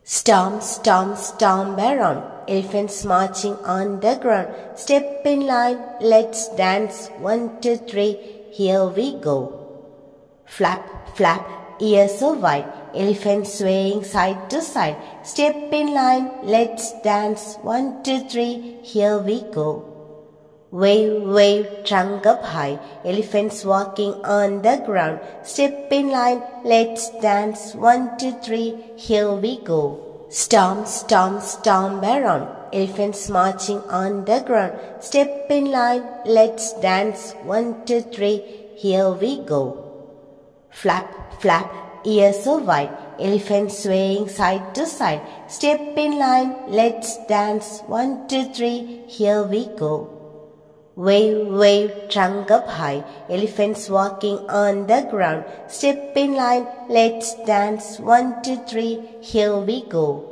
Stomp, stomp, stomp around. Elephants marching on the ground. Step in line, let's dance. 1, 2, 3, here we go. Flap, flap, ears so wide. Elephants swaying side to side. Step in line, let's dance. 1, 2, 3, here we go. Wave, wave, trunk up high. Elephants walking on the ground. Step in line, let's dance. 1, 2, 3, here we go. Stomp, stomp, stomp around. Elephants marching on the ground. Step in line, let's dance. 1, 2, 3, here we go. Flap, flap, ears so wide. Elephants swaying side to side. Step in line, let's dance. 1, 2, 3, here we go. Wave, wave, trunk up high. Elephants walking on the ground. Step in line, let's dance. 1, 2, 3, here we go.